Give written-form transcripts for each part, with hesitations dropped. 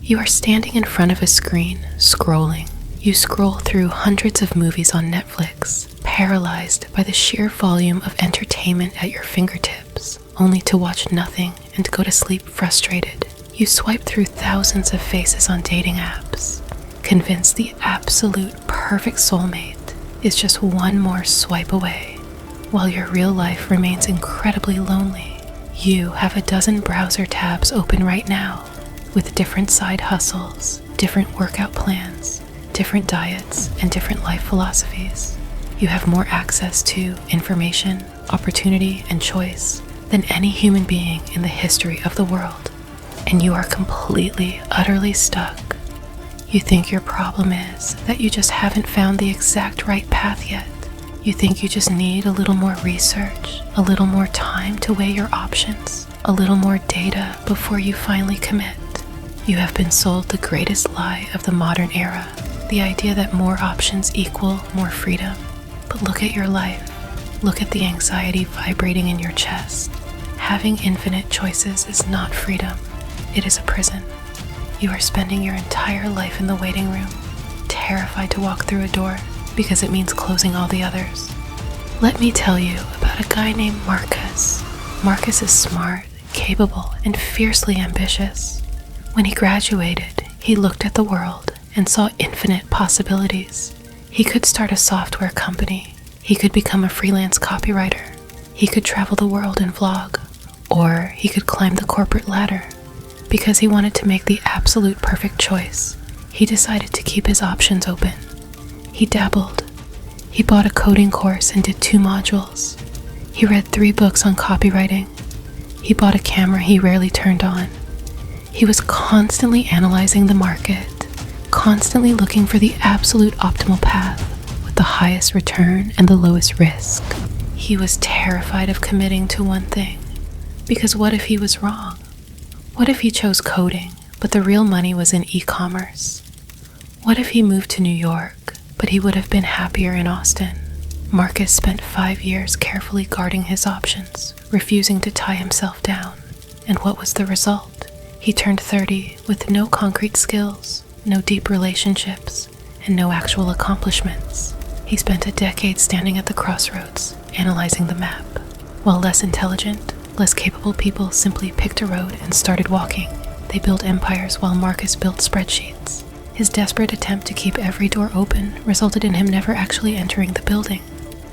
You are standing in front of a screen, scrolling. You scroll through hundreds of movies on Netflix, paralyzed by the sheer volume of entertainment at your fingertips, only to watch nothing and go to sleep frustrated. You swipe through thousands of faces on dating apps, convinced the absolute perfect soulmate is just one more swipe away, while your real life remains incredibly lonely. You have a dozen browser tabs open right now, with different side hustles, different workout plans, different diets, and different life philosophies. You have more access to information, opportunity, and choice than any human being in the history of the world, and you are completely, utterly stuck. You think your problem is that you just haven't found the exact right path yet. You think you just need a little more research, a little more time to weigh your options, a little more data before you finally commit. You have been sold the greatest lie of the modern era, the idea that more options equal more freedom. But look at your life. Look at the anxiety vibrating in your chest. Having infinite choices is not freedom. It is a prison. You are spending your entire life in the waiting room, terrified to walk through a door because it means closing all the others. Let me tell you about a guy named Marcus. Marcus is smart, capable, and fiercely ambitious. When he graduated, he looked at the world and saw infinite possibilities. He could start a software company. He could become a freelance copywriter. He could travel the world and vlog. Or he could climb the corporate ladder. Because he wanted to make the absolute perfect choice, he decided to keep his options open. He dabbled. He bought a coding course and did 2 modules. He read 3 books on copywriting. He bought a camera he rarely turned on. He was constantly analyzing the market, constantly looking for the absolute optimal path with the highest return and the lowest risk. He was terrified of committing to one thing, because what if he was wrong? What if he chose coding, but the real money was in e-commerce? What if he moved to New York, but he would have been happier in Austin? Marcus spent 5 years carefully guarding his options, refusing to tie himself down. And what was the result? He turned 30 with no concrete skills, no deep relationships, and no actual accomplishments. He spent a decade standing at the crossroads, analyzing the map, while less intelligent, less capable people simply picked a road and started walking. They built empires while Marcus built spreadsheets. His desperate attempt to keep every door open resulted in him never actually entering the building.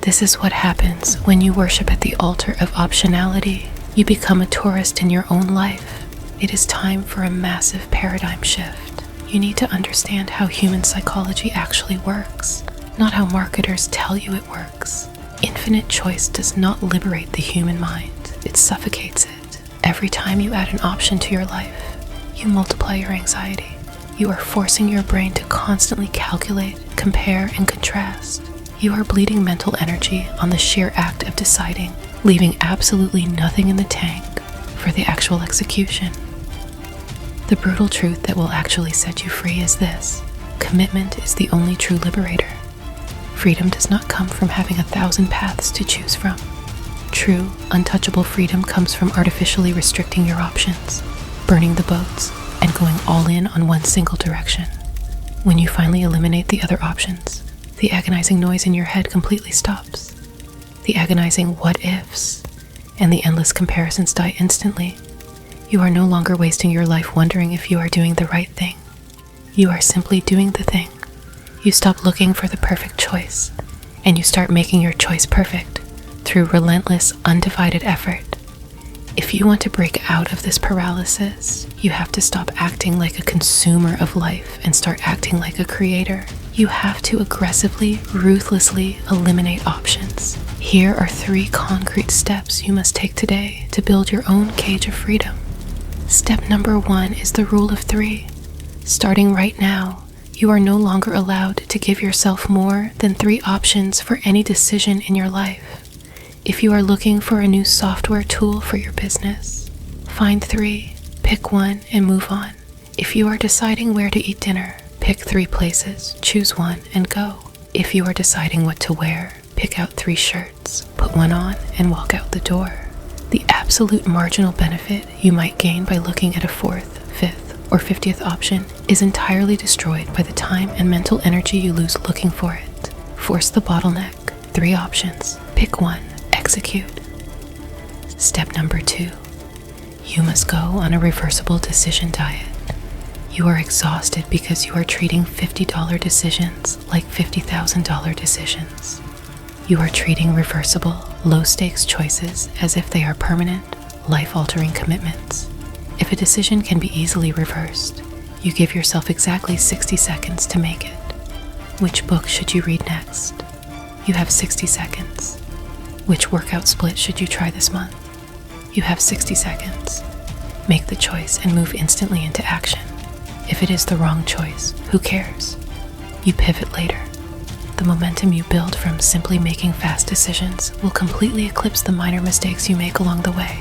This is what happens when you worship at the altar of optionality. You become a tourist in your own life. It is time for a massive paradigm shift. You need to understand how human psychology actually works, not how marketers tell you it works. Infinite choice does not liberate the human mind. It suffocates it. Every time you add an option to your life, you multiply your anxiety. You are forcing your brain to constantly calculate, compare, and contrast. You are bleeding mental energy on the sheer act of deciding, leaving absolutely nothing in the tank for the actual execution. The brutal truth that will actually set you free is this: commitment is the only true liberator. Freedom does not come from having 1,000 paths to choose from. True, untouchable freedom comes from artificially restricting your options, burning the boats, and going all in on one single direction. When you finally eliminate the other options, the agonizing noise in your head completely stops. The agonizing what-ifs and the endless comparisons die instantly. You are no longer wasting your life wondering if you are doing the right thing. You are simply doing the thing. You stop looking for the perfect choice, and you start making your choice perfect through relentless, undivided effort. If you want to break out of this paralysis, you have to stop acting like a consumer of life and start acting like a creator. You have to aggressively, ruthlessly eliminate options. Here are 3 concrete steps you must take today to build your own cage of freedom. Step number 1 is the rule of 3. Starting right now, you are no longer allowed to give yourself more than 3 options for any decision in your life. If you are looking for a new software tool for your business, find 3, pick 1, and move on. If you are deciding where to eat dinner, pick 3 places, choose 1, and go. If you are deciding what to wear, pick out 3 shirts, put 1 on, and walk out the door. The absolute marginal benefit you might gain by looking at a 4th, 5th, or 50th option is entirely destroyed by the time and mental energy you lose looking for it. Force the bottleneck. 3 options. Pick one. Execute. Step number 2. You must go on a reversible decision diet. You are exhausted because you are treating $50 decisions like $50,000 decisions. You are treating reversible, low-stakes choices as if they are permanent, life-altering commitments. If a decision can be easily reversed, you give yourself exactly 60 seconds to make it. Which book should you read next? You have 60 seconds. Which workout split should you try this month? You have 60 seconds. Make the choice and move instantly into action. If it is the wrong choice, who cares? You pivot later. The momentum you build from simply making fast decisions will completely eclipse the minor mistakes you make along the way.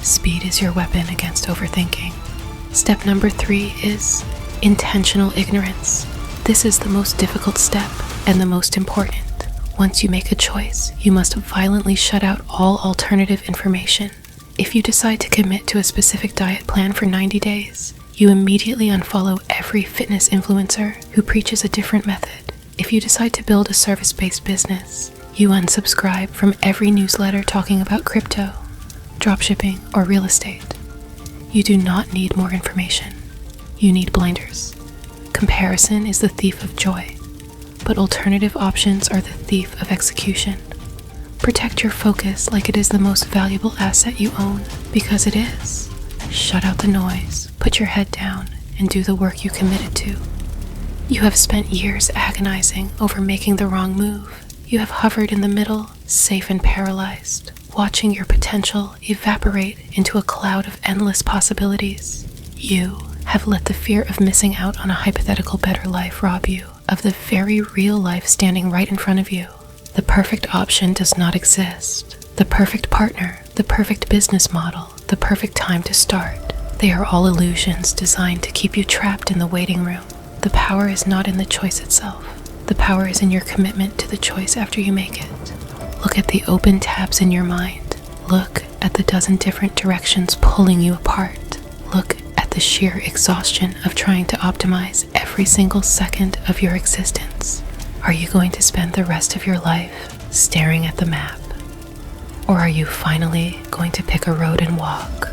Speed is your weapon against overthinking. Step number 3 is intentional ignorance. This is the most difficult step and the most important. Once you make a choice, you must violently shut out all alternative information. If you decide to commit to a specific diet plan for 90 days, you immediately unfollow every fitness influencer who preaches a different method. If you decide to build a service-based business, you unsubscribe from every newsletter talking about crypto, dropshipping, or real estate. You do not need more information. You need blinders. Comparison is the thief of joy, but alternative options are the thief of execution. Protect your focus like it is the most valuable asset you own, because it is. Shut out the noise, put your head down, and do the work you committed to. You have spent years agonizing over making the wrong move. You have hovered in the middle, safe and paralyzed, watching your potential evaporate into a cloud of endless possibilities. You have let the fear of missing out on a hypothetical better life rob you of the very real life standing right in front of you. The perfect option does not exist. The perfect partner, the perfect business model, the perfect time to start. They are all illusions designed to keep you trapped in the waiting room. The power is not in the choice itself. The power is in your commitment to the choice after you make it. Look at the open tabs in your mind. Look at the dozen different directions pulling you apart. Look at the sheer exhaustion of trying to optimize every single second of your existence. Are you going to spend the rest of your life staring at the map? Or are you finally going to pick a road and walk?